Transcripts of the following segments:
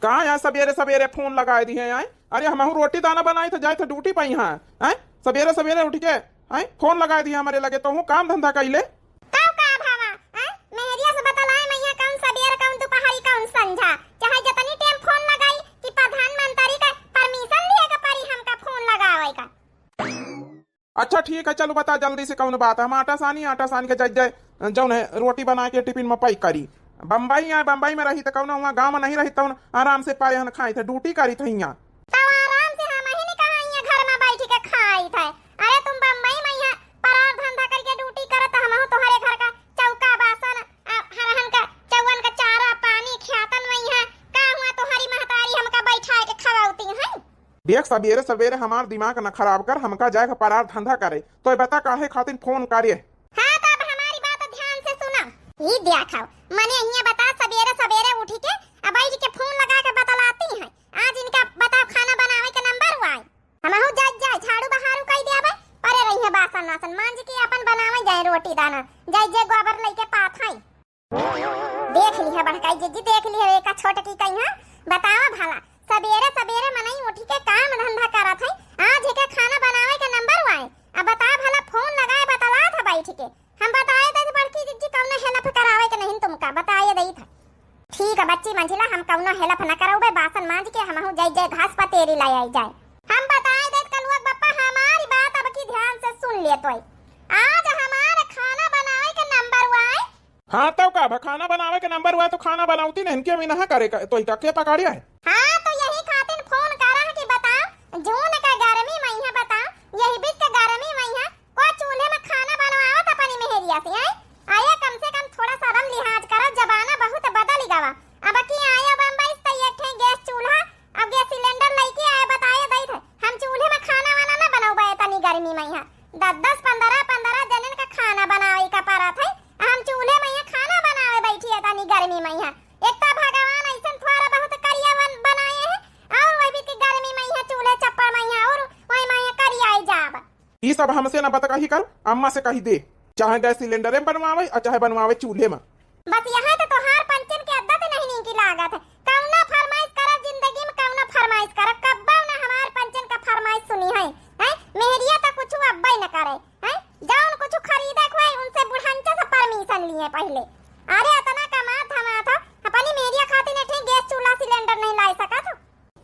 कहाँ यहाँ सवेरे सवेरे फोन लगाए दिए हैं? अरे हम रोटी दाना बनाई थे, जाए थे ड्यूटी पे यहाँ हैं। सवेरे सवेरे उठ के हैं फोन लगाए दिए हमारे लगे, तो हूँ काम धंधा कैले तब का भावा मेहरिया से बतलाए मैया कौन सवेरे कौन दोपहरी कौन संझा चाहे जितनी टाइम फोन लगाई कि प्रधानमंत्री का परमिशन लिएगा परी हमका फोन लगावे का। अच्छा ठीक है, चलो बता जल्दी से कौन बात है। हम आटा सानी के जाए जौन है रोटी बना के टिफिन में पैक करी। बम्बई में रही तो कौन वहाँ गाँव में नहीं रही तो आराम से पाए खाई थे, ड्यूटी करी थे यहाँ। तो आराम से हम ही नहीं कहा यहाँ घर में बैठ के खाई थे। अरे तुम बम्बई में यहाँ परार धंधा करके ड्यूटी करत हम तुम्हारे घर का चौका बासन हरहन का चौवन का चारा पानी ख्यातन में यहाँ का हुआ तुम्हारी महतारी हमका बैठा के खवाउती है। देख सवेरे सवेरे हमार दिमाग न खराब कर, हमका जाए परार धंधा करे तो बता काहे खातिर फोन करे। हाँ तो अब हमारी बात ध्यान से सुना ही देखो मने यहाँ बता सवेरे सवेरे उठ के अब बैठ के फोन लगा के बतलाती है। आज इनका बताओ खाना बनावे के नंबर हुआ है। हमहु जाए झाड़ू बहारू कई देबे परे रही है बासन नासन मांज के अपन बनावे जाए रोटी दाना जाए गोबर लेके पाथ है। देख ली है बड़काई जी देख ली है एक छोटकी कहीं है बतावा भला सवेरे सवेरे मनई उठ के काम धंधा करत है। आज के खाना बनावे के नंबर हुआ है। अब बता भला फोन लगाए बतला था बैठ के हम बताए थे बड़की जी कौन हेल्प करावे के नहीं तुमका बताए दई था। ठीक है बच्ची मंजिला हम कौन हेल्प न करावे बासन मांज के हमहु जाए घास पतेरी लाई आई जाए। हम बताए दे कलुआ बप्पा हमारी बात अब की ध्यान से सुन ले तो आज हमारे खाना बनावे के नंबर हुआ है। हाँ तो का खाना बनावे के नंबर हुआ तो खाना बनाऊती नहीं इनके भी ना करे तो क्या पकाड़िया है। हाँ तो यही खातिर फोन करा है कि बताओ जून का गर्मी महीना बताओ यही बीच का गर्मी महीना को चूल्हे में खाना बनवाओ तो अपनी मेहरिया से आया कम से कम थोड़ा शर्म लिहाज करो जमाना बहुत बदल गया। अब की आया बम्बई से एक गैस चूल्हा अब गैस सिलेंडर लेके आए बताए दई थे हम चूल्हे में खाना वाना ना बनाओ तनी गर्मी महीना 10-15 जनन का खाना बनावे का पड़ा थे हम चूल्हे में खाना बनावे बैठी है तनी गर्मी महीना। एक तो भगवान ऐसा थोड़ा बहुत करिया बनाए हैं और वही भी की गर्मी में है चूल्हे चप्पा में है और वही में करिया जाब। ये सब हमसे ना बता कही कर, अम्मा से कही दे चाहे गैस सिलेंडर में बनवावे और चाहे बनवावे चूल्हे में। बस यहाँ तो तोहार पंचन की आदत नहीं की लागत है कौना फरमाइश कर जिंदगी में कौना फरमाइश कर कब्बा ना हमार पंचन का फरमाइश सुनी है मेहरिया तो कुछ अब्बा न करे है जौन कुछ खरीदा खोई उनसे बुढ़ांचा से परमिशन लिए पहले। अरे इतना कमा धमा था अपनी मेहरिया खातिर ने गैस चूल्हा सिलेंडर नहीं ला सका था।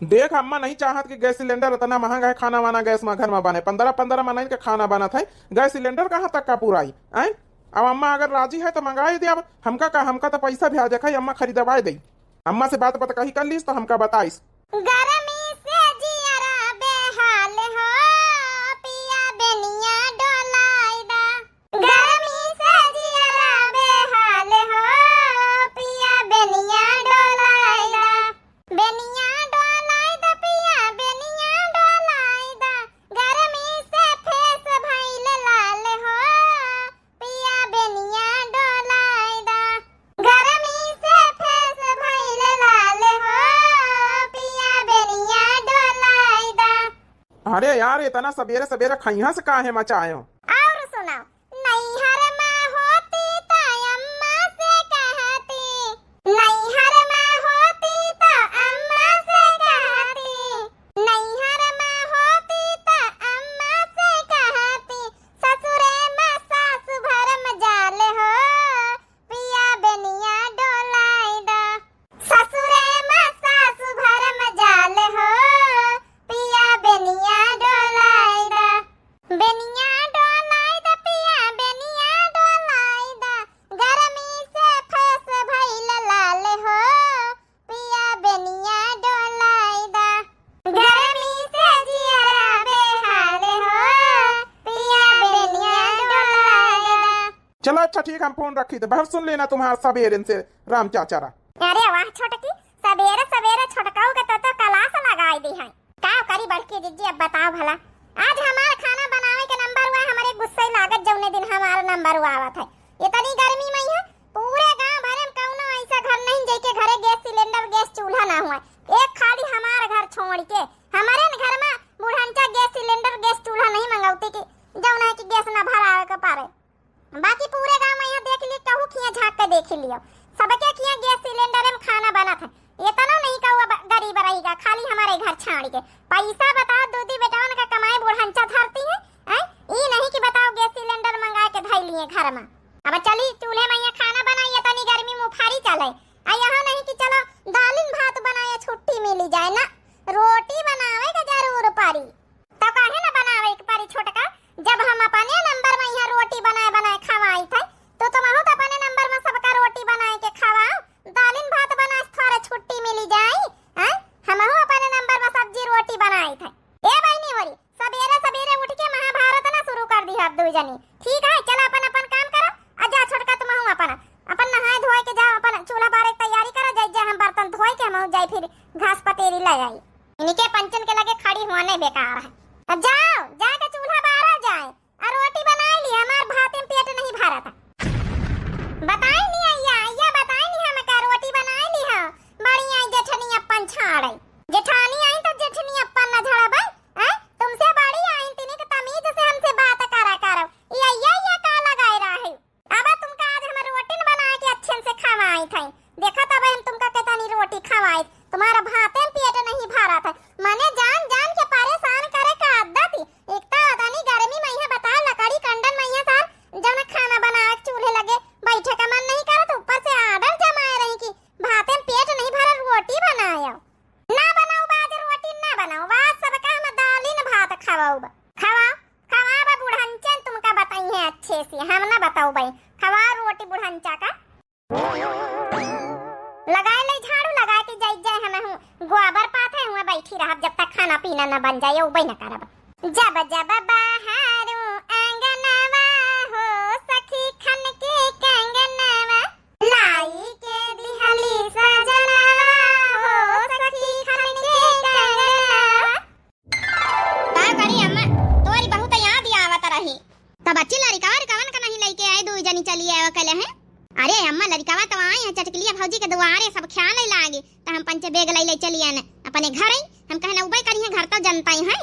देख अम्मा नहीं चाहत कि गैस सिलेंडर इतना महंगा है, खाना वाना गैस में घर में बने 15 महीने का खाना बना था, गैस सिलेंडर कहाँ तक का पूरा आई। अब अम्मा अगर राजी है तो मंगा ही दे। अब हमका तो पैसा भी आ जाए अम्मा खरीदवा दे। अम्मा से बात कही कर लीस तो हमका बताइस। गरमी से जियरा बेहाल हो पिया बेनिया डोलाई दा गरमी से जियरा बेहाल हो पिया बेनिया डोलाई दा बेनिया डोलाई दा पिया बेनिया डोलाई दा गरमी से फेस भइल लाल हो पिया बेनिया डोलाई दा गरमी से फेस भइल लाल हो पिया बेनिया डोलाई दा। अरे यार इतना सवेरे सवेरे खैया से काहे मचायो। और सुनाओ नैहर में होती तो अम्मा से कहती नैहर में होती तो अम्मा से कहती नैहर में होती तो अम्मा से कहती ससुरे में सास भरम जाल हो पिया बेनिया डोलाई दा ससुरे में सास भरम जाल हो पिया बेनिया डोलाई दा बेनिया डोलाई दा पिया बेनिया डोलाई दा गरमी से फेस भइल लाल हो पिया बेनिया डोलाई दा गरमी से जियरा बेहाल हो पिया बेनिया डोलाई दा। चलो अच्छा ठीक हम फोन रखी थे बहुत सुन लेना तुम्हारा सवेरे से राम चाचारा। अरे वाह छोटकी सवेरे सवेरे छोटकाऊ के तो क्लास लगाई दी है का करी बड़की दीदी। अब बताओ भला आज हमारा खाना बनावे के नंबर हुआ हमारे गुस्से लागत जौने दिन हमारा नंबर हुआ आवत है। इतनी गर्मी में है पूरे गांव भर में कौनो ऐसा घर नहीं जेके घरे गैस सिलेंडर गैस चूल्हा ना हुआ एक खाली हमारा घर छोड़ के हमारे घर में बुढ़ांचा गैस सिलेंडर गैस चूल्हा नहीं मंगाउती कि जौन है कि गैस ना भरावे के पारे। बाकी पूरे गांव में यहाँ देख ली कहू खिया झाँक के देख लियो सबके खिया गैस सिलेंडर में खाना बना था ये तनो नहीं कहूँ गरीब रहेगा खाली हमारे घर छाड़ के पैसा बताओ दूधी बेटावन का कमाई बुढ़ांचा धरती है ये नहीं कि बताओ गैस सिलेंडर मंगा के धई लिए घर में। अब चली चूल्हे में यहाँ खाना बनाइए तनी गर्मी मुफारी चले यहाँ नहीं कि चलो दालिन भात बनाए छुट्टी मिली जाए ना रोटी बनावे का जरूर पारी तो काहे ना बनावे एक पारी छोटका जब हम अपने नंबर में यहाँ रोटी बनाए खवाई थे तो तुम तो अपने नंबर में सबका रोटी बनाए के खवाओ दालिन भात बनाए थोड़ा छुट्टी मिली जाए हम अपने नंबर में सब्जी रोटी बनाए थे ए बहनी बोली सवेरे सवेरे उठ के महाभारत ना शुरू कर दी अब दो जनी ठीक है चलो अपन अपन काम करो अजा छोटका तुम अपन नहाए धोए के जाओ अपन चूल्हा बारे तैयारी करो जाए हम बर्तन धोए के हम जाए फिर घास पतेरी ले आई इनके पंचन के लगे खड़ी होने बेकार है। अब जाओ जाके चूल्हा बाहर जाए और रोटी बनाई ली हमार भात में पेट नहीं भरा था बताई नहीं आइया बताई नहीं हम का रोटी बनाई ली है बड़ी आई जेठनी अपन छाड़े जेठानी आई तो जेठनी अपन न झड़बे तुमसे बड़ी आई तिनी के तमीज से हमसे बात करा ये का लगाई रहा है अब तुमका आज हम रोटी बना के अच्छे से खवाई थे देखा तब हम तुमका कितनी रोटी खवाई तुम्हारा भात में पेट नहीं भरा था मने जान जान के परेशान करे का आदत एक तो अदानी गर्मी में यहाँ बताओ लकड़ी कंडन में यहाँ सर जब खाना बना चूल्हे लगे बैठे का मन नहीं करत ऊपर से आर्डर जमाए रही कि भात में पेट नहीं भरा रोटी बनाओ ना बनाओ बाज रोटी ना बनाओ बाज सबका हम दालिन भात खवाओ खवा बुढ़ंचन तुमका बताई है अच्छे से हम ना बताओ भाई खवा रोटी बुढ़ंचा का लगाए ले झाड़ू लगा के जाए हमें हूँ गोबर पाथे हुआ बैठी रहा जब तक खाना पीना न बन जाए वो न करब जब जब बाहर आंगनवा हो सखी खन के कंगनवा लाई के दिहली सजनवा हो सखी खन के कंगनवा का करी अम्मा तोरी बहुत याद आवत रही तब अच्छी लड़का कवन का नहीं लेके आए दो जनी चली आए कले हैं अरे अम्मा लड़कावा तो आए हैं चटकलिया भौजी के दुआरे सब ख्याल ही लागे तो हम पंचे बेग ले चलिए न अपने घर ही हम कहना उबई करिए घर तो जनता ही है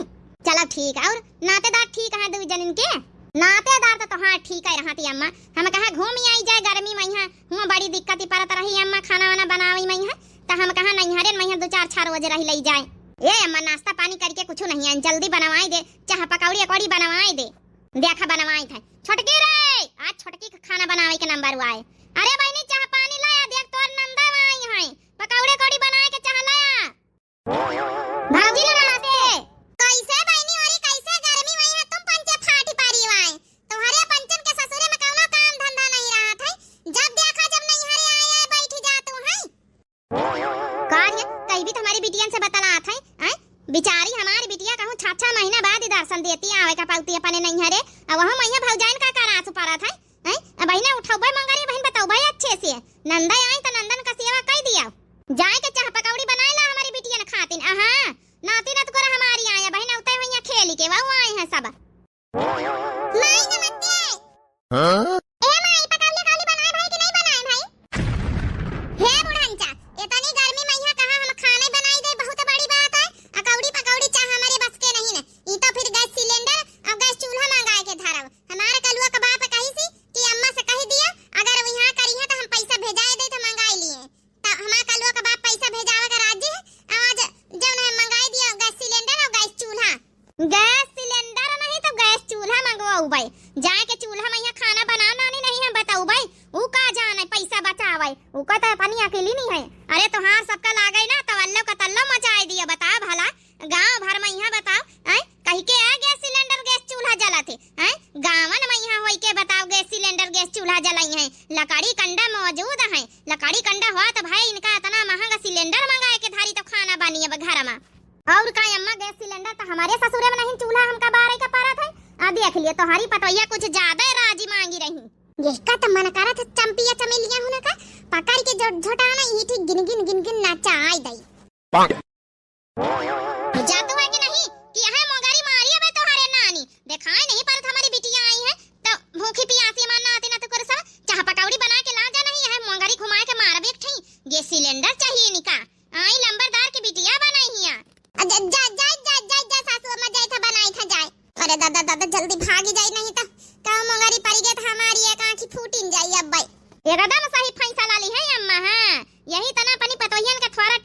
चलो ठीक है और नातेदार ठीक है दो जनिन के नातेदार तो हाँ ठीक है रहती अम्मा हम कहा घूम आई जाए गर्मी में यहाँ हुआ बड़ी दिक्कत ही परत रही अम्मा खाना वाना बनावी में है तो हम कहा नहीं हरे में 2-4 रोज रही ले जाए ए अम्मा नाश्ता पानी करके कुछ नहीं है जल्दी बनवाई दे चाह पकौड़ी अकौड़ी बनवाई दे देखा बनवाई थे छोटकी रे आज छोटकी का खाना बनावे के नंबर हुआ है अरे बहनी चाह पानी लाया देख तोर नंदा आई है पकौड़े कौड़ी बनाए के चाह लाया भाजी नमस्ते कैसे बहनी और कैसे गर्मी में है तुम पंचे फाटी पारी हुआ है तुम्हारे पंचन के ससुरे में कौनो काम धंधा नहीं रहा था जब देखा जब नहीं हरे आए बैठी जा तू है कार्य कहीं भी तुम्हारी बिटियन से बतला था हैं बिचारी हमारी बिटिया कहूं 6 महीना बाद दर्शन देती आवे का पालती अपने नहीं हरे अब वहां मैया भौजाइन का करा सुपारा था हैं अब बहने उठाओ मंगारी बहन बताओ भाई अच्छे से नंदा आई तो नंदन का सेवा कह दिया जाए के चाह पकौड़ी बनाए ला हमारी बिटिया ने खातिन हां नाती नत कर हमारी आया बहन उतै भैया खेली के वो आए हैं सब नहीं नमस्ते हां ए माई पकौड़ी खाली बनाए भाई कि नहीं बनाए भाई हे बुढ़ंचा इतनी गर्मी में यहाँ कहां हम खाने बनाई दे बहुत बड़ी बात है पकौड़ी चाह हमारे बस के नहीं न ई तो फिर गैस सिलेंडर और गैस चूल्हा मंगाए के धरब हमारे कलुआ का बाप कही सी कि अम्मा से कह दिया अगर वो यहाँ करी है तो हम पैसा भेजाए दे तो मंगाई लिए तो हमारा कलुआ का बाप पैसा भेजावे का राजी है आज जब ने मंगाई दिया गैस सिलेंडर और गैस सिलेंडर नहीं तो गैस चूल्हा मंगवाऊ भाई जाए के चूल्हा में यहाँ खाना बनाना नहीं है बताऊ भाई ऊ का जाने पैसा बचावे ऊ का तो अपनी अकेली नहीं है अरे तोहार सबका लागे ना तो अल्लाह का तल्ला मचाए दिया बता भला गांव भर में यहाँ बताओ कहीं के आ गैस सिलेंडर गैस चूल्हा जला थे गांवन में यहाँ होई के बताओ गैस सिलेंडर गैस चूल्हा जलाई है लकड़ी कंडा मौजूद है लकड़ी कंडा हुआ तो भाई इनका इतना महंगा सिलेंडर मंगाए के धारी तो खाना बनी अब घर में और का अम्मा गैस सिलेंडर तो हमारे ससुरे में नहीं चूल्हा हमका बारे का पारा था अब देख लिया तुम्हारी पटोइया कुछ ज्यादा राजी मांगी रही इसका तो मन करा था चंपिया चमेलिया होने का पकड़ के झोटाना ही ठीक गिन गिन नाचा आई दई जातो है कि नहीं कि यहाँ मोगारी मारी है तुम्हारे नानी दिखाई नहीं पर हमारी बिटिया आई है तो भूखी प्यासी मानना आती ना तो कर सा चाह पकौड़ी बना के ला जा नहीं है मोगारी घुमा के मार बेक ठई गैस सिलेंडर चाहिए निका आई लंबरदार की बिटिया बनाई है जा सासू अम्मा जाए था बनाई था जाए अरे दादा जल्दी भागी जाए नहीं तो का मोगारी पड़ी गई था हमारी एक आंखी फूटिन जाई अब भाई एकदम सही फैसला ली है अम्मा हां यही तना अपनी पतोहियन का थोड़ा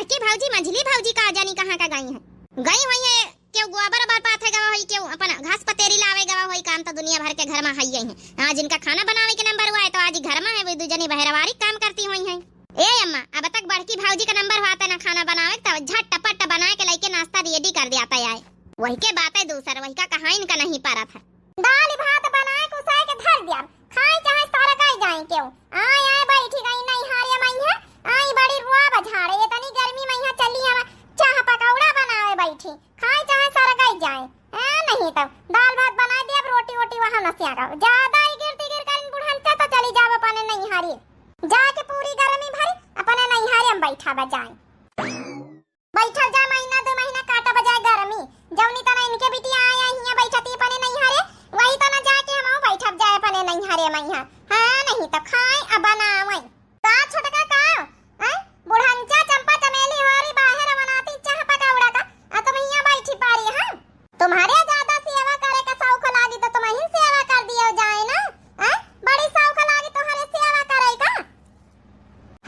बड़की भौजी मंझली भौजी का जानी कहाँ का गई है क्यों गोबर बार पाथे गवा होई क्यों अपन घास पतेरी लावे गवा होई काम तो दुनिया भर के घर में हई है। आज इनका खाना बनावे के नंबर हुआ है तो आज घर में है, वे दो जनी बहरवारी काम करती हुई हैं। ए अम्मा अब तक बड़की भौजी का नंबर हुआ था ना खाना बनावे तो झट टपट बना के लेके नाश्ता रेडी कर दिया था। वही के बात है दूसर, वही का कहां इनका नहीं पारा था। दाल भात बनाए कुसाए के धर दिया, खाए चाहे सारा गाय जाए क्यों आय आय बैठी गई नहीं हारे मई है आई बड़ी रुआ बझाड़े ये तनी गर्मी में यहां चली हम चाह पकौड़ा बनावे बैठी खाए चाहे सारा गाय जाए नहीं तब दाल भात बना दिया रोटी वोटी वहां नसिया का ज्यादा ही गिर कर बुढ़ानता तो चली जाव अपने नहीं हारी जाके पूरी गर्मी भरी अपने नहीं हारे हम बैठा बजाए बैठा जा महीना 2 महीना काटा बजाए गर्मी जौनी तना इनके बिटी आया हिया बैठती अपने नहीं हारे वही तना जाके हम बैठा जाए अपने नहीं हारे मैया हां नहीं तो खाए अब बनावे का छोटका का बुढ़ानचा चंपा चमेली वाली बाहर बनाती चाह पकौड़ा का तुम हिया बैठी पारी हां तुम्हारे ज्यादा सेवा करे का शौक लागी तो तुम ही सेवा कर दियो जाए ना बड़ी शौक लागी तुम्हारे सेवा करे का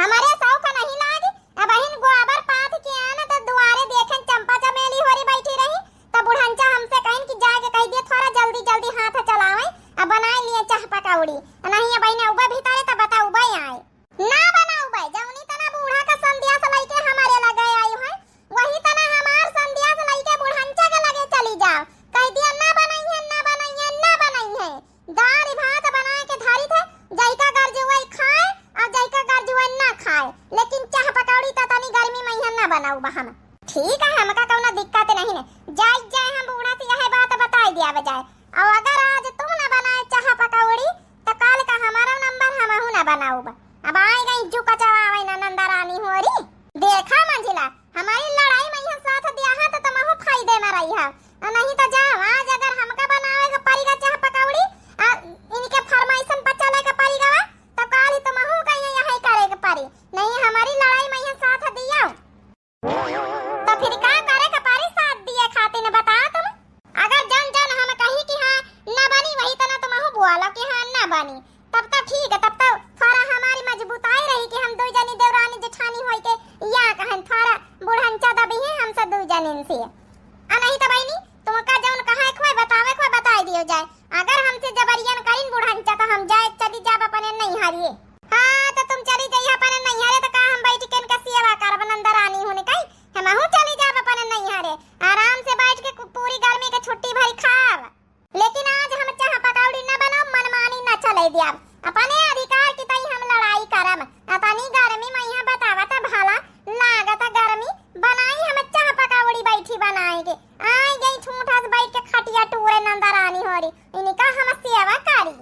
हमारे शौक नहीं लागी अब बहन गोबर पाथ के आना तो दुआरे देखें चंपा चमेली होरी बैठी रही तो बुढ़ानचा हमसे कहिन कि जाके कह दिए थोड़ा जल्दी जल्दी हाथ चलावे अब बना लिए चाह पकौड़ी नहीं बहने उबे भीतरे तो बता उबे आए ना बनाऊ बे जौनी तना बूढ़ा का संध्यास लइके हमारे लगे आई है वही तना हमार संध्यास लइके बुढ़ानचा के लगे चली जाओ कह दिया ना बनाई है दाल भात बनाए के धारी थे जैका गर्जुई खाए और जैका गर्जुई ना खाए लेकिन चाह पकौड़ी तो तनी गर्मी में ही ना बनाऊ बहन ठीक है हमका कोनो दिक्कत नहीं है जाए हम बूढ़ा से यह बात बताई दिया बजाए और अगर आज तुम ना बनाए चाह पकौड़ी तो कल का हमारा नंबर हमहू ना बनाऊ अब आए गई जो कचवावे ना नंदा रानी होरी देखा मंजिला हमारी लड़ाई में यहां साथ दिया है तो तुमहू फायदे में रही है नहीं तो जा आज अगर हमका बनावे का परीगा चाह पकौड़ी इनके फरमाइशन पर चले का परीगा तो काल ही तुमहू कहीं यही करे के परी नहीं हमारी लड़ाई में यहां साथ दिया तो फिर का करे का परी साथ दिए खातिर न बता तुम अगर जन जन हम कही कि हां ना बनी वही तना तुमहू बोला कि हां ना बनी तब तो ठीक है तब तो थोड़ा हमारी मजबूताई रही कि हम दो जनी देवरानी जेठानी होई के या कहन थोड़ा बुढ़ानचा दबी है हम सब दो जनिन से नहीं तो बहनी तुमका जौन कहा है खोय बताई दियो जाए अगर हमसे जबरियन करिन बुढ़ानचा तो हम जाए चली जाब अपने नहीं हारिए हां तो तुम चली जाइए अपने नहीं हारे तो का हम बैठ के इनका सेवा करब नंदा रानी होने कई हमहू चली जाब अपने नहीं हारे आराम से बैठ के पूरी गर्मी के छुट्टी भरी खाब लेकिन आज हम चाह पकौड़ी न बनाओ मनमानी न चले दिया अपने अधिकार की तई हम लड़ाई करम अपनी गर्मी में यहां बतावत भला लागत गर्मी बनाई हम चाह पकौड़ी बैठी बनाएंगे आई गई ठूठा से बैठ के खटिया टूरे नंदा रानी होरी इनका हम सेवा करी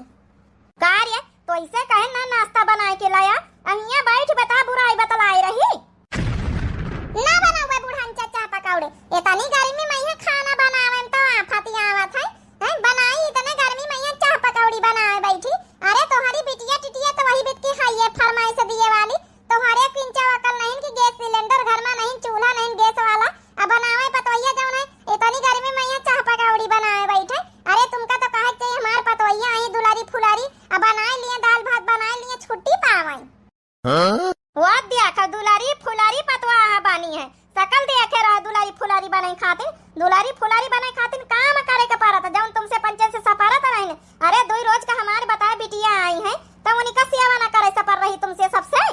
कार्य तो इसे कहे ना नाश्ता बनाए के लाया अहिया बैठ बता बुराई बतलाई रही ना बनावे बुढ़ानचा चाह पकौड़े इतनी गर्मी में यहां खाना बनावे तो आफत आवत है बनाई इतने गर्मी में यहां चाह पकौड़ी बनाए बैठी अरे तुम्हारी बिटिया टिटिया तो वही बिट की खाइए फरमाइश दिए वाली तुम्हारे किंचा अकल नहीं कि गैस सिलेंडर घर में नहीं चूल्हा नहीं गैस वाला अब बनावे पतोइया जौन है इतनी गर्मी में यहां चाह पकौड़ी बनाए बैठे अरे तुमका तो कहे चाहिए हमार पतोइया आई दुलारी फुलारी अब बनाए लिए दाल भात बनाए लिए छुट्टी पावे वो देखा दुलारी फुलारी पतवा बानी है सकल देखे रहा दुलारी फुलारी बनाई खातिर दुलारी फुलारी बनाई खातिर काम करे के पारा था जौन तुमसे पंचायत से सपारा था नहीं अरे 2 रोज का हमारे बताए बिटिया आई है तो उनका सेवा ना करे सपर रही तुमसे सबसे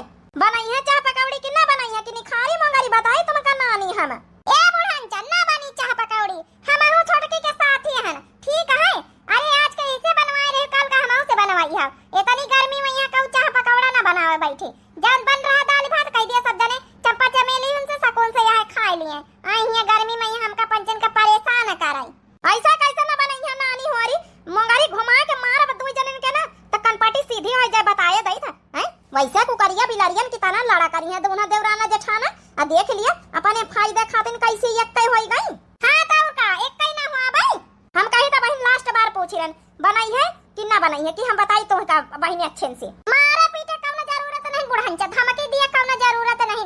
बनाई है चाह पकौड़ी कि ना बनाई है कि निखारी मंगारी बताई तुमका नानी हम ए बुढ़ानचा ना बनी चाह पकौड़ी हमहू छोटकी के साथ ही हन ठीक है अरे आज के इसे बनवाए रहे कल का हमहू से बनवाई है इतनी गर्मी में यहां कहू चाह पकौड़ा ना बनावे बैठी जब बन रहा दाल भात कह दिया सब जने चंपा चमेली उनसे सकून से यह खा लिए आई हिया गर्मी में हमका पंचन का परेशान कराई ऐसा कैसे ना बनाई है नानी होरी मंगारी घुमा के मारब 2 जनन के ना तो कनपटी सीधी हो जाए बताए दई था हैं वैसे कुकरिया बिलारियन की तना लड़ा करी है दोनों देवराना जेठाना आ देख लिया अपने फायदे खातिर कैसे एकते होई गई हां तो का एकते ना हुआ भाई हम कही तो बहन लास्ट बार पूछिरन बनाई है कि ना बनाई है कि हम बताई तो का बहन अच्छे से मारा पीटे कौनो जरूरत नहीं बुढ़ानचा धमकी दिए कौनो जरूरत नहीं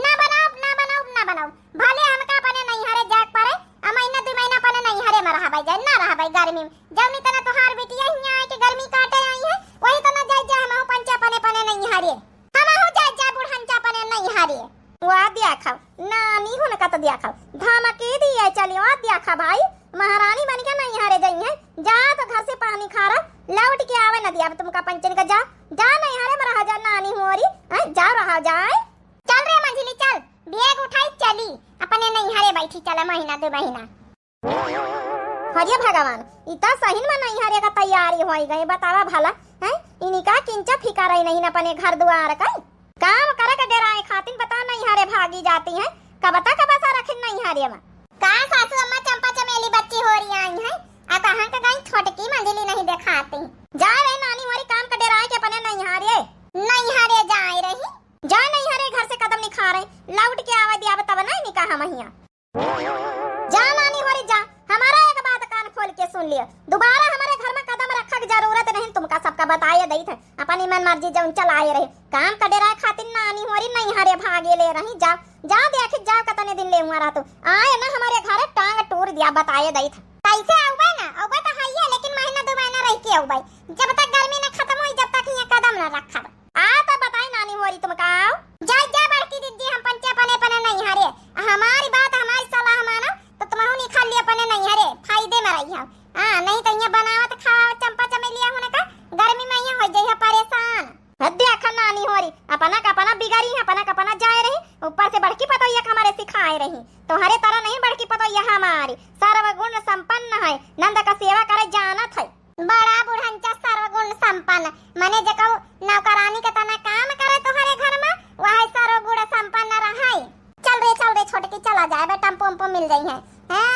ना बनाओ भले हमका अपने नहीं हरे जाग पारे आ महीना 2 महीना अपने नहीं हरे में रहा भाई जान ना रहा भाई गर्मी में जौनी तना तोहार बिटिया हिया आके गर्मी काटे आई है वही तना जाय हमहू पंचा अपने नहीं हरे हमहू जाय बुढ़ानचा अपने नहीं हरे वो देखा लौट के आवे न दिया तुमका पंचन का जा जा नहीं हरे में रहा जा नानी मोरी जा रहा जाए चल रे मंझली चल बैग उठाई चली अपने नहीं हरे बैठी चला महीना 2 महीना हरिया भगवान इतना सही में नहीं हरे का तैयारी होई गई बतावा भला है इनका किंचा फिका रही नहीं अपने घर द्वार का काम करे के डेराए खातिन बता नहीं हरे भागी जाती है कबता कबसा रखिन नहीं हरे में का सासू अम्मा चंपा चमेली बच्ची हो रही आई है आ कहां का गई छोटकी मंझली नहीं दिखाती जा रे नानी मोरी काम का डेराए के अपने नहीं हारे जाए रही जा नहीं हारे घर से कदम निखा रहे लौट के आवा दिया तब नहीं निकाह महिया जा नानी मोरी जा हमारा एक बात कान खोल के सुन लियो दोबारा हमारे घर में कदम रखा की जरूरत नहीं तुमका सबका बताए दई थे अपनी मन मर्जी जौन चलाए रहे काम का डेराए खातिर नानी मोरी नहीं हारे भागे ले रही जा जा देख जा कतने दिन ले हुआ रहा तो आए ना हमारे घर टांग टूर दिया बताए दई थे कैसे आउबे ना आउबे तो है लेकिन महीना 2 महीना रह के आउबे जब तक गर्मी न खत्म होई जब तक ये कदम न रखा आ तो बताई नानी मोरी तुम का आओ जा जा बड़की दीदी हम पंचे पने नहीं हरे हमारी बात हमारी सलाह मानो तो तुम्हारा नहीं खा लिया पने नहीं हरे फायदे में रही हो हां नहीं तो ये बनावत खाओ चंपा चमेलिया होने का गर्मी में ये हो जाई परेशान देखा नानी होरी अपना बिगाड़ी अपना जाए रही ऊपर से बड़की पतोइया हमारे सिखाए रही तुम्हारे तरह नहीं बड़की पतोइया हमारी सर्वगुण संपन्न है नंद का सेवा करे जानत है बड़ा बुढ़ंचा सर्वगुण संपन्न माने जको नौकरानी के तना काम करे तुम्हारे घर में वह सर्वगुण संपन्न रहाई चल रे छोटकी चला जाए बे टम्पो मिल जाई है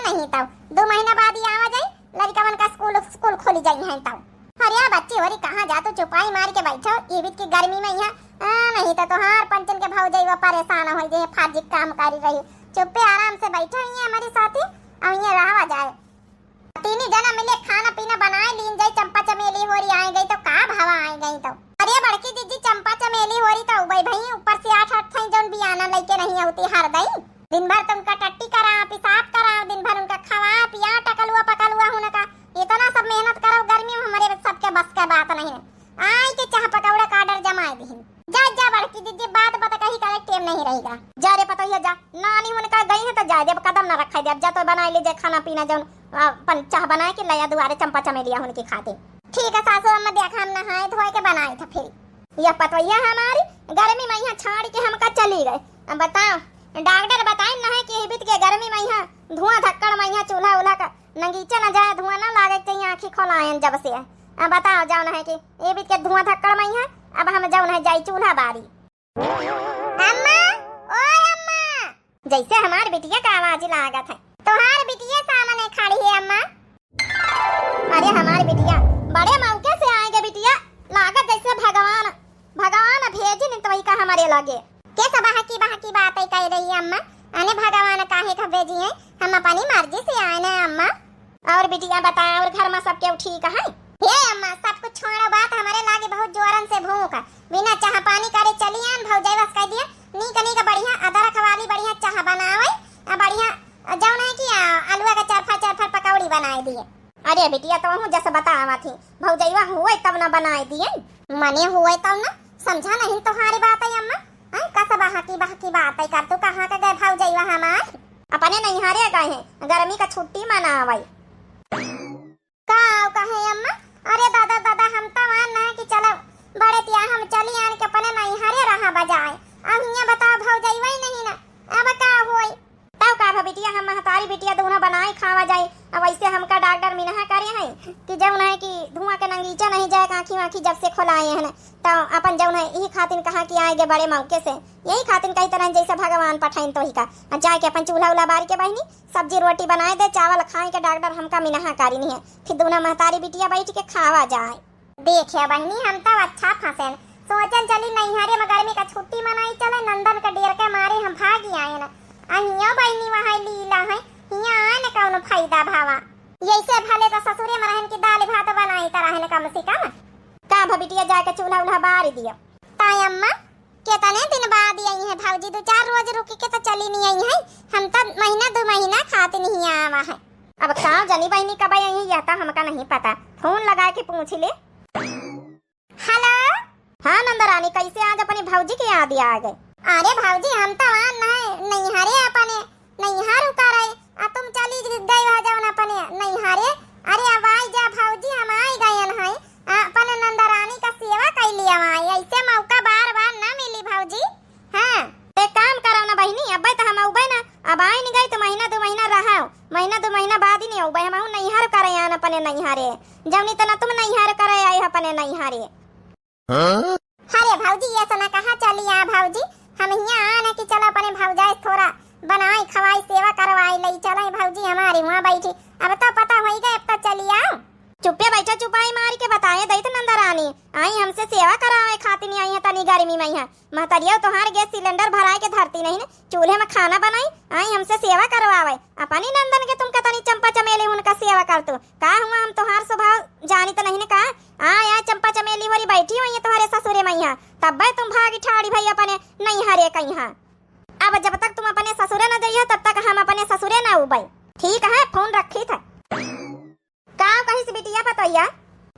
नहीं तब 2 महीना बाद ही आवा जाई लड़का मन का स्कूल खोली जाई है तब अरे बच्ची होरी कहां जा तू चुपाई मार के बैठो ये भी की गर्मी में यहां नहीं तो तोहार पंचन के भाव जाई परेशान हो जे फाजिक काम करी रही चुप्पे आराम से बैठो ये हमारी साथी और ये रहवा जाए तीनी जना मिले खाना पीना बनाए लीन जाए चंपा चमेली होरी आए गई तो का भावा आए गई तो अरे बड़की दीदी चंपा चमेली होरी तो उबई भाई ऊपर से 8 थई जोन बियाना लेके नहीं होती हर दई दिन भर तुमका टट्टी करा पेशाब करा दिन भर उनका खवा पिया पकलुआ होने का इतना सब मेहनत करो गर्मी में हमारे सबके बस का बात नहीं है आई के चाह पकौड़ा का ऑर्डर जमाए दी जा बड़की दीदी बात बता कहीं का टेम नहीं रहेगा जा रे पता ही जा नानी होने का गई है तो जा जब कदम ना रखा दे जा तो बना लीजिए खाना पीना जो चाह बनाए के लया दुआरे चंपा चमेलिया होने की खाते ठीक है सासू अम्मा देखा हम नहाए धोए के बनाए थे फिर यह पतोइया हमारी गर्मी में यहाँ छाड़ के हमका चली गए अब बताओ डॉक्टर बताए ना है कि हिबित के गर्मी में यहाँ धुआं धक्कड़ में यहाँ चूल्हा उल्हा का नंगीचा न जाए धुआं ना लागे चाहिए आँखी खोलायन जब से अब बताओ जाओ ना है कि ये भी के धुआं धक्कड़ में है अब हम जाओ ना जाई चूल्हा बारी अम्मा ओए अम्मा जैसे हमार बिटिया का आवाज लागत है तोहार बिटिया सामने खड़ी है अम्मा अरे हमारी बिटिया बड़े मौके से आएंगे बिटिया लागत जैसे भगवान भेजी नहीं तो वही का हमारे लगे के सब बहकी बातें कह रही है अम्मा अने भगवान काहे का भेजी है हम अपनी मर्जी से आए ना अम्मा और बिटिया बताया और घर में सब के ठीक है हे अम्मा सब कुछ छोड़ो बात हमारे लागे बहुत जोरन से भूख बिना चाह पानी करे चली आन भौजाई बस कह दिया नी का बढ़िया अदरक वाली बढ़िया चाह बनावे बढ़िया जौन है कि आलूआ का चरफा पकौड़ी बनाए दिए अरे बिटिया तो हूं जैसे बतावा थी भौजाईवा हुए तब ना बनाए दिए मने हुए तब ना समझा नहीं तुम्हारी बात है अम्मा कैसा बहकी बात है कर तू कहां का गए भौजाईवा हमार अपने नहीं हारे गए हैं गर्मी का छुट्टी मनावे का कहे अम्मा अरे दादा हम तो मान ना कि चलो बड़े तिया हम चली आन के अपने नहीं हारे रहा बजाए अब यहाँ बताओ भौजाईवा ही नहीं ना अब का होई तब का बिटिया हम महतारी बिटिया दोनों बनाए खावा जाए अब ऐसे हमका डॉक्टर मिनहा करे हैं कि जौन है कि धुआं के नंगीचा नहीं जाए आँखी वाँखी जब से खोलाए हैं तो अपन जौन है यही खातिर कहा कि आएगे बड़े मौके से यही खातिर कही तरह जैसे भगवान पठाइन तो ही का जाए के अपन चूल्हा उला बारी के बहनी सब्जी रोटी बनाए दे चावल खाए के डॉक्टर हमका मिनहा करी नहीं है फिर दोनों महतारी बिटिया बैठ के खावा जाए देखिए बहनी हम तो अच्छा फंसे सोचन चली नैहरे में गर्मी का छुट्टी मनाई चले नंदन का डेर के मारे हम भागी आए ना अहिया बहनी वहाँ लीला है हिया आने का उन फायदा भावा यैसे भले तो ससुरे में रहन की दाल भात बनाई तरह ने कम से कम का भबिटिया जाके चूल्हा उल्हा बार दिया ताई अम्मा कितने दिन बाद आई है भौजी 2-4 रोज रुकी के तो चली नहीं आई है हम तो महीना 2 महीना खाते नहीं आवा है अब कहाँ जनी बहनी कब आई है यह तो हमका नहीं पता फोन लगा के पूछ ले हेलो हाँ नंदरानी कैसे आज अपनी भौजी के याद आ गए अरे भौजी हम तो नहीं हारे अपने नहीं हार उका रहे तुम चली गई हो जाओ अपने नहीं हारे अरे अब आई जा भौजी हम आई गए हैं जवनी तना तुम नहीं हार करे आई अपने नहीं हारे। अरे भौजी ये सना कहाँ चली आ भौजी, हम यहाँ आने की चलो अपने भौजाई थोड़ा बनाई खवाई सेवा करवाई लई चलाई भौजी हमारी वहाँ बैठी। अब तो पता हो गए, अब तो चली आओ। चुप्पे बैठा चुपाई मार के बताए दई तो नंदा रानी आई हमसे सेवा करावे खातिर नहीं आई है तनी गर्मी में यहाँ महतरिया तोहार गैस सिलेंडर भराए के धरती नहीं ने चूल्हे में खाना बनाई आई हमसे सेवा करवावे अपनी नंदन के तुम तनी चंपा चमेली उनका सेवा कर तू का हुआ हम तोहार स्वभाव जानी तो नहीं ने कहा आ चंपा चमेली होरी बैठी हुई है तुम्हारे ससुरे में यहाँ तब तुम भागी ठाड़ी भाई अपने नहीं हरे कहीं। अब जब तक तुम अपने ससुरे न जाइए तब तक हम अपने ससुरे न उबाई। ठीक है फोन रखी था का कहीं से बिटिया पतोइया।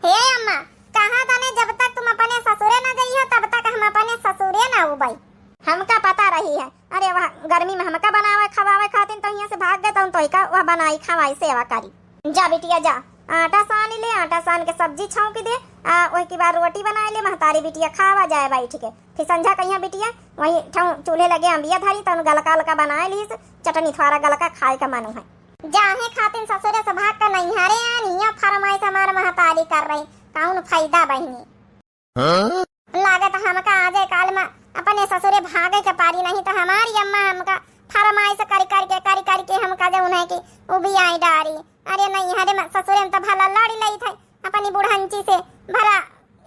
हे अम्मा कहा तने जब तक तुम अपने ससुरे न जाइए तब तक हम अपने ससुरे न उबाई। हमका पता रही है, अरे वह गर्मी में हमका बनावे खवावे खातिर तो यहाँ से भाग गए तो का वह बनाई खवाई सेवा करी। जा बिटिया जा आटा सान ले, आटा सान के सब्जी छौंक दे वही के बाद रोटी बना ले महतारी बिटिया खावा जाए बैठ के। फिर संझा कहिया बिटिया वही चूल्हे लगे अंबिया धरी तन गलका लका बनाए ली चटनी थोड़ा गलका खाए का मन है। जाहे खातिर ससुरे से भाग कर नहीं हारे आनिया फरमाइश हमार महतारी कर रही कौन फायदा बहनी लागत हमका आजे काल में अपने ससुरे भागे के पारी नहीं तो हमारी अम्मा हमका फरमाइश करी करके हमका जो उन्हें की वो भी आई डारी। अरे नहीं हरे ससुरे में तो भला लड़ी लई थी अपनी बुढ़ांची से भला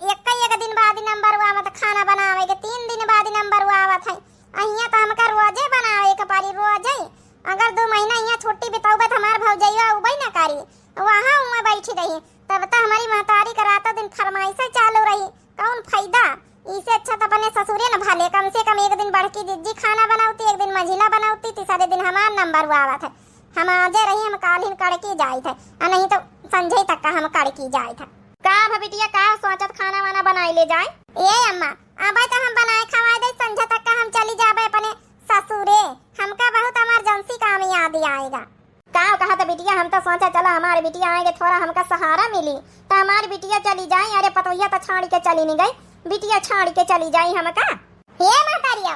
एक दिन बाद नंबर हुआ मत खाना बनावे के 3 दिन बाद नंबर हुआ आवत है अहिया तो हमका रोजे बनावे के पारी रोजे। अगर 2 महीना यहाँ छुट्टी बिताऊबे तो हमार भौजैया उबई ना करी वहाँ उहाँ बैठी रही तब तो हमारी महतारी का रातों दिन फरमाइश चालू रही कौन फायदा। इससे अच्छा तो अपने ससुरे न भाले कम से कम एक दिन बड़की जिज्जी खाना बनाती एक दिन मझिला बनाती तीसरे दिन हमार नंबर हुआ आवत है। हम आजे रही हम कालीन कड़की जाए थे नहीं तो संजय तक का हम कड़की जाए था। का भबिटिया का सोचत खाना वाना बनाई ले जाए। ये अम्मा अब तो हम बनाए खवाए दे संजय तक का हम चली जाबे अपने ससुरे हमका बहुत इमरजेंसी काम याद आएगा। का कहा था बिटिया हम तो सोचा चला हमारी बिटिया आएंगे थोड़ा हमका सहारा मिली तो हमारी बिटिया चली जाए। अरे पतोहिया तो छाड़ के चली नहीं गई बिटिया छाड़ के चली जाई हमका। हे महतारिया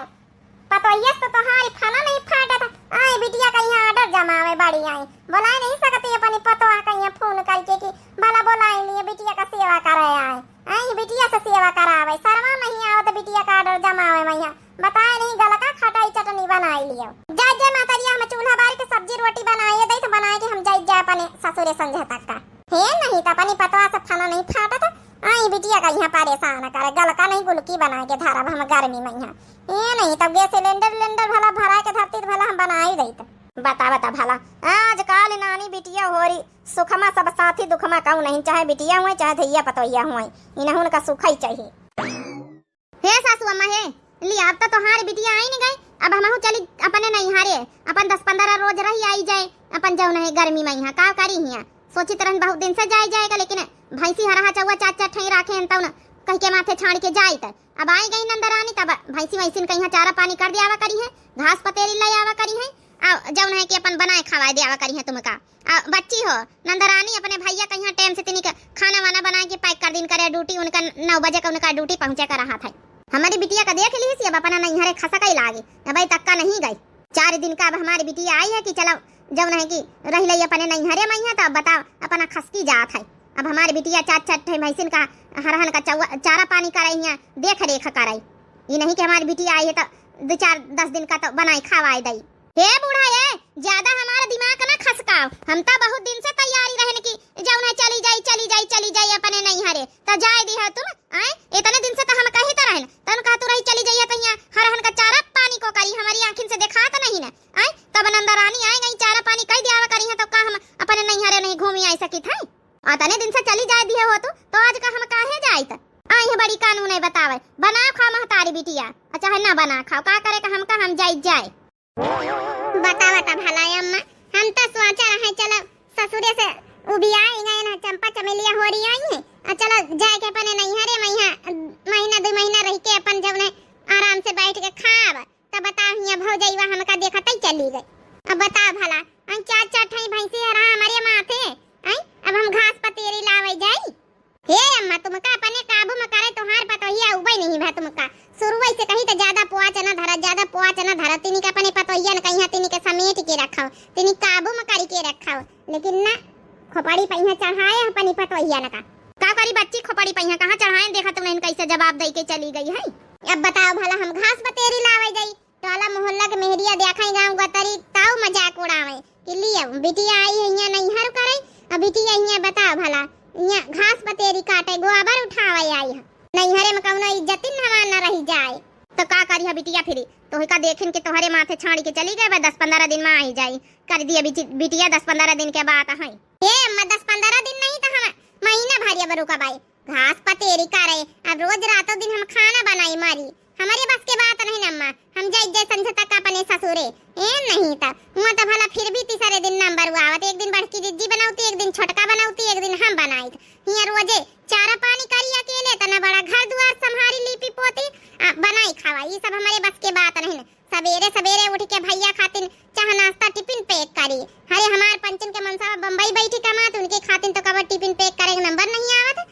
पतोहिया तो तुम्हारी खाना नहीं फाटा था आई बिटिया का यहाँ ऑर्डर जमावे बड़ी आई बुलाए नहीं सकती अपनी पतोहा का यहाँ फोन करके कि भला बुलाए लिए बिटिया का सेवा करे आए आई बिटिया से सेवा करावे शर्मा नहीं आओ तो बिटिया का ऑर्डर जमावे मैया बताए नहीं गलका खटाई चटनी बनाई लियो जा जा महतारिया हम चूल्हा बारी के सब्जी रोटी बनाए दे तो बनाए के हम जाए अपने ससुरे संजय तक का। हे नहीं तो अपनी पतोहा से खाना नहीं फाटा था आई बिटिया का यहाँ परेशान करे गलका नहीं गुलकी बना के धारा हम गर्मी में यहाँ ये नहीं तब गैस सिलेंडर भला भरा के धरती भला हम बना ही रही बता भला आज काल नानी बिटिया हो रही सुखमा सब साथी दुखमा कहूँ नहीं चाहे बिटिया हुए चाहे धैया पतोहिया हुए इन्हें उनका सुख ही चाहिए। हे सासू अम्मा हे ली अब तो तुम्हारी बिटिया आई नहीं गई अब हम चली अपने नहीं हारे अपन 10-15 रोज रही आई जाए अपन जाऊ नहीं गर्मी में यहाँ का करी हिया सोची तरह बहुत दिन से जाएगा लेकिन भैंसी हरा चौवा 4 ठई राखे तब न कहीं के माथे छाड़ के जाई त अब आई गई नंदरानी तब भैंसी वैसी कहीं चारा पानी कर दियावा करी है घास पतेरी ले आवा करी है जौन है कि अपन बनाए खवाए दियावा करी है तुमका बच्ची हो नंदरानी अपने भैया कहीं टाइम से तिनी खाना वाना बना के पैक कर दिन करे ड्यूटी उनका 9 बजे का उनका ड्यूटी पहुंचे कर रहा था। हमारी बिटिया का देख ली सी अब अपना नहीं हरे खसा का ही लागे अब तक का नहीं गई 4 दिन का अब हमारी बिटिया आई है कि चलो जब नहीं कि रही लई अपने नहीं हरे मैया तो बताओ अपना खसकी जात है। अब हमारी बिटिया 4 भैंसिन का हरहन का चारा पानी कराई है देख रेख कराई ये नहीं कि हमारी बिटिया आई है तो 2-4-10 दिन का तो बनाई खवाई दई। हे बूढ़ा ये ज्यादा हमारा दिमाग ना खसकाओ हम तो बहुत दिन से तैयारी रहने की जब ना चली जाई अपने नहीं हरे तो जाए दी है तुम आए इतने दिन से तो हम कही तो रहन तन कहा तू रही चली जाइए तो यहाँ हरहन का चारा पानी को करी हमारी आंखिन से देखा तो नहीं ना आए तब नंदरानी आए गई चारा पानी कई दिया करी है तो का हम अपने नहीं हरे नहीं घूमी आई सकी थे इतने दिन से चली जाए दिए हो तो आज का हम काहे जाए त आई है बड़ी कानून है बतावे बना खा महतारी बिटिया अच्छा है ना बना खाओ का करे का हमका हम जाए बता भला अम्मा हम तो सोचा रहे चलो ससुरे से उभी आई गए ना चंपा चमेलिया हो रही आई है चलो जाए के अपने नहीं हरे महीना 2 महीना रह के अपन जब ने आराम से बैठ के खाब तब बता हिया भौजैया हमका देखत ही चली गई। अब बता भला हम 4 ठई भैंसी हरा हमारे माथे आई अब हम घास पतेरी लावे जाई। हे अम्मा तुमका अपने काबू में करे तोहार पतोहिया उबई नहीं भा तुमका शुरू से कहीं तो ज्यादा पोआ चना धरा तिनी का अपने पतोहिया न कहीं तिनी के समेट के रखाओ तिनी काबू में करी के रखाओ लेकिन ना खोपड़ी पहिया चढ़ाए अपनी पतोहिया न का का करी बच्ची खोपड़ी पहिया कहाँ चढ़ाए देखा तुमने कैसे जवाब दे के चली गई है। अब बताओ भला हम घास बतेरी लावे जाई टोला मोहल्ला के मेहरिया देखाई गांव गतरी ताऊ मजाक उड़ावे कि लिया बिटिया आई है यहाँ नहीं हर करे अब बिटिया यहाँ बताओ भला यहाँ घास बतेरी काटे गोबर उठावे आई है नहीं हरे में कौनो इज्जतिन हमार न रही जाए तो का करी है बिटिया फिरी तो का देखिन के तोहरे माथे छाड़ी के चली गए 10-15 दिन में आई जाई कर दिए बिटिया 10-15 दिन के बाद है ए अम्मा 10-15 दिन नहीं तो हम महीना भरिया बरू का भाई घास पतेरी करे अब रोज रातों दिन हम खाना बनाई मारी हमारे बस के बात नहीं न अम्मा हम जाई जय संझ तक अपने ससुरे ए नहीं था हुआ तो भला फिर भी तीसरे दिन नंबर हुआ एक दिन बड़की जिज्जी बनाऊती एक दिन छोटका बनाऊती एक दिन हम बनाई हिया रोजे चारा पानी करी अकेले तना बड़ा घर दुआर संभारी लीपी पोती बनाई खावा ये सब हमारे बस के बात नहीं सवेरे सवेरे उठ के भैया खातिन चाह नाश्ता टिफिन पैक करी अरे हमार पंचन के मनसा बम्बई बैठी कमात उनके खातिन तो कबर टिफिन पैक करे नंबर नहीं आवत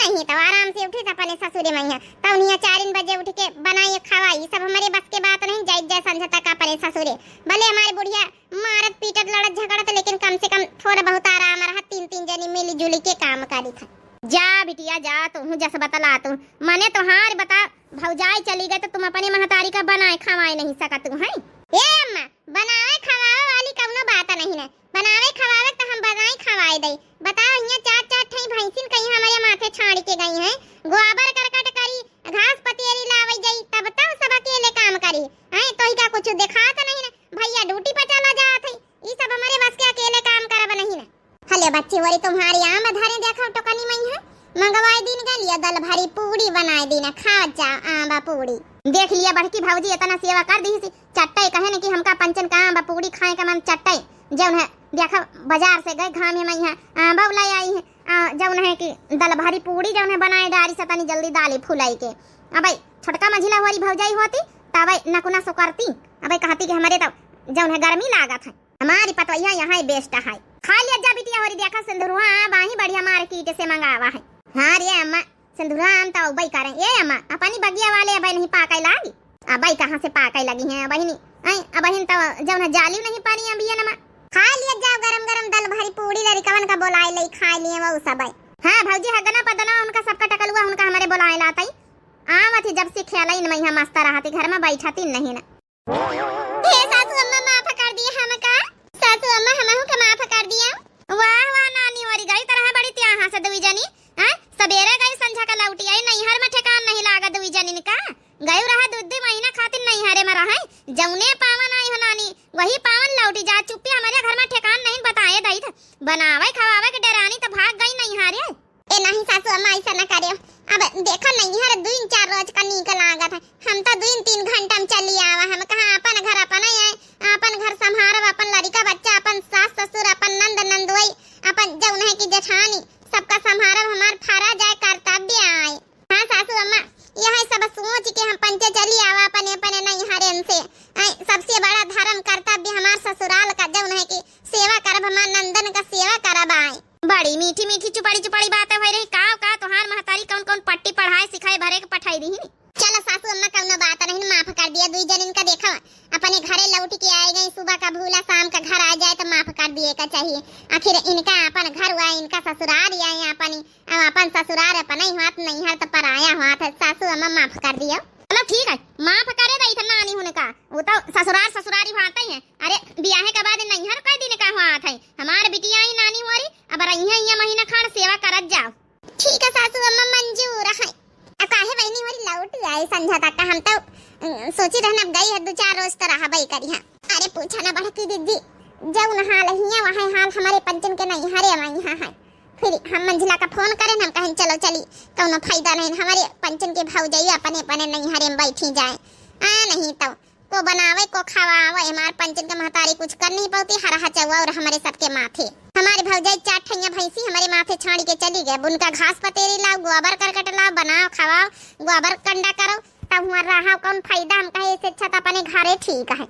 नहीं तो आराम से उठी अपने ससुरे मैया तब उन्हें 4 बजे उठ के बनाई खावा ये सब हमारे बस के बात नहीं जाई जय संझ तक अपने ससुरे भले हमारे बुढ़िया मारत पीटत लड़त झगड़त लेकिन कम से कम थोड़ा बहुत आराम रहा 3 जनी मिली जुली के काम करी था जा बिटिया जा तू जस बतला तू मने तो हार बता भौजाई चली गई तो तुम अपने महतारी का बनाए खवाए नहीं सकत तू है ए अम्मा बनावे खवावे वाली कौनो बात नहीं है बनावे खवावे तो हम बनाई खवाए दई बताओ यहाँ 4 ठई भैंसिन कहीं हमारे माथे छाड़ के गई हैं गोबर करकट करी घास पतेरी लावे गई तब तब सब अकेले काम करी हैं तो का कुछ दिखात नहीं ना भैया ड्यूटी पर चला जात है ये सब हमारे बस के अकेले काम करब नहीं ना हले बच्ची वरी तुम्हारी आम धरे देखो टोकनी में है मंगवाई दिन गलिया दल भरी पूड़ी बनाई दिन खा जा आंबा पूड़ी देख लिया बड़की भौजी इतना सेवा कर दी चट्टे कहे न कि हमका पंचन का आंबा पूड़ी खाए का मन चट्टे जौन है देखा बाजार से गए घाम में यहाँ आंबा लाई आई है जौन है कि दल भरी पूड़ी जौन है बनाए डारी से तनी जल्दी डाली फुलाई के अब छोटका मझिला वाली भौजाई होती तब नकुना सो करती अब कहती कि हमारे तो जौन है गर्मी लागत है हमारी पतवैया यहाँ बेस्ट है खा लिया जा बिटिया होरी देखा सिंदूरवा बाही बढ़िया मार्केट से मंगावा है हाँ रे अम्मा सिंदूरवा हम तो अबई करें ए अम्मा अपनी बगिया वाले अबई नहीं पाके लागी अबई कहाँ से पाके लगी हैं अबई नहीं अबई तो जौन है जाली नहीं पानी अभी नमा खा लिया जाओ गरम गरम दल भरी पूड़ी लरी कवन का बोलाई लई खा लिए वो सब हाँ भौजी हगना पदना उनका सबका टकल हुआ उनका हमारे बोलाए लाता आवत जब से खेलाई न मैं मस्त रहती घर में बैठाती नहीं ना हे सासू अम्मा माफ कर दिया हमका सासू अम्मा हमहु के माफ कर दिया वाह वाह नानी वाली गई तरह बड़ी त्याहा से दुई जनी हैं सबेरे गई संझा का लौटी आई नहीं हर में ठिकान नहीं लागा दुई जनी का गई रहा दूध महीना खातिर नहीं हरे में रहा जौने पावन आई हो नानी वही पावन लौटी जा चुप्पी हमारे घर में ठिकान नहीं बताए दई था बनावे खवावे के डरानी तो भाग गई नहीं हारे ए नहीं सासू अम्मा ऐसा न करे अब देखा नहीं हर 2-4 रोज का निकल आगत है हम तो 2-3 घंटा में चली आवा हम कहां अपन घर अपन आए अपन घर संभारब अपन लड़का बच्चा अपन सास ससुर अपन नंद नंदोई अपन जौन है कि जेठानी सबका संभारब हमार फरा जाए कर्तव्य आए हां सासू अम्मा यह सब सोच के हम पंचे चली आवा अपने अपने नहीं हरेन से सबसे बड़ा धर्म कर्तव्य हमार ससुराल का जौन है कि सेवा करब हमार नंदन का सेवा करब आए बड़ी मीठी मीठी चुपड़ी बातें हो रही का तोहार महतारी कौन कौन पट्टी पढ़ाए सिखाए भरे के पठाई दी चलो सासू अम्मा कौनो बात नहीं माफ कर दिया दुई जन इनका देखा अपने घरे लौट के आए गए सुबह का भूला शाम का घर आ जाए तो माफ कर दिए का चाहिए आखिर इनका अपन घर हुआ इनका ससुराल आए अपन ससुराल अपन ही हाथ नहीं हर तो पराया हाथ सासू अम्मा माफ कर दिया चलो ठीक है माफ करे दई था नानी होने का वो तो ससुरारी भाता ही है अरे ब्याहे के बाद नहीं हर कई दिन का हुआ था हमारे बिटिया ही नानी हुआरी अब रहिया महीना खान सेवा करत जाओ ठीक है सासू अम्मा मंजूर है काहे बहनी होरी लौट आई संझा तक हम तो सोची रहना गई है 2-4 रोज तो रहा बई करी है अरे पूछा ना बड़की दीदी जौन हाल हिया वहां हाल हमारे पंचन के नहीं हरे वहीं है फिर हम मंजिला का फोन करें हम कहें चलो चली कौनो फायदा नहीं हमारे पंचन के भौजाई अपने अपने नहीं हरे में बैठी जाए नहीं तो को बनावे को खवावे हमारे पंचन के महतारी कुछ कर नहीं पाती हरा चौवा और हमारे सबके माथे हमारे भौजाई 4 ठैया भैंसी हमारे माथे छाड़ी के चली गए उनका घास पतेरी लाओ गोबर करकट लाओ बनाओ खवाओ गोबर कंडा करो तब हुआ रहा कौन फायदा हम कहे इससे अच्छा तो अपने घरे ठीक है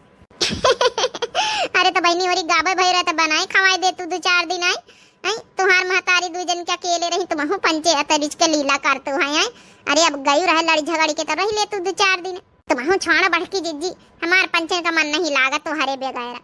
अरे तो बहनी और गाबे भई रहे तो बनाए खवाए दे तू 2-4 दिन आई तुम्हार महतारी 2 जन के अकेले रही तुम पंचे अतरिच के लीला करते हैं अरे अब गई रहे लड़ी झगड़ी के तो रही ले तू 2-4 दिन तुम छाड़ा बढ़की जिज्जी हमार पंचे का मन नहीं लागत तो हरे बेगैरा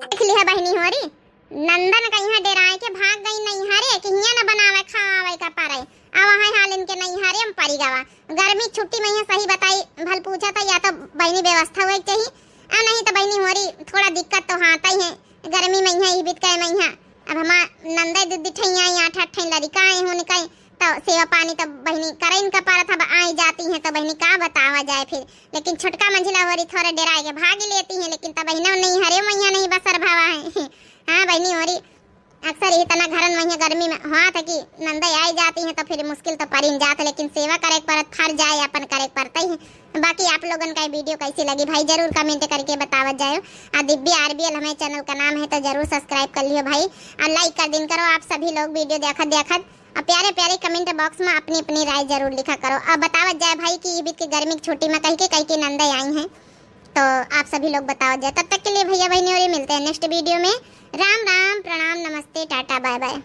देख लिया बहनी होरी नंदन कहीं डेराए के भाग गई नहीं कि हियां न बनावे खावे का पारे अब वहां हाल इनके नहीं हारे हम परी गवा गर्मी छुट्टी में सही बताई भल पूछा था या तो बहनी व्यवस्था हुए चाहिए आ नहीं तो बहनी होरी थोड़ा दिक्कत तो हाता ही है गर्मी में यहाँ बीत के में यहाँ अब हमा नंदा दीदी ठैया 8 लड़का आए होने का तो सेवा पानी तो बहनी करे इनका पारा था आई जाती है तो बहनी का बतावा जाए फिर लेकिन छोटका मंझिला होरी थोड़े डराए के भाग लेती है लेकिन तब बहनों नहीं हरे मैया नहीं बसर भावा है हाँ बहनी होरी अक्सर ही तना घरन में गर्मी में हुआ था कि नंदा आई जाती है तो फिर मुश्किल तो परिन जात लेकिन सेवा करे पर फर जाए अपन करे पड़ता ही है। बाकी आप लोगन का वीडियो कैसी लगी भाई जरूर कमेंट करके बतावत जाओ। दिव्य आरबीएल हमारे चैनल का नाम है तो जरूर सब्सक्राइब कर लियो भाई और लाइक कर दिन करो आप सभी लोग वीडियो देखत और प्यारे प्यारे कमेंट बॉक्स में अपनी अपनी राय जरूर लिखा करो। अब बतावत जाए भाई कि ईद की गर्मी की छुट्टी में कहीं के नंदा आई हैं तो आप सभी लोग बताओ जाए। तब तक के लिए भैया बहनी और मिलते हैं नेक्स्ट वीडियो में। राम राम प्रणाम नमस्ते टाटा बाय बाय।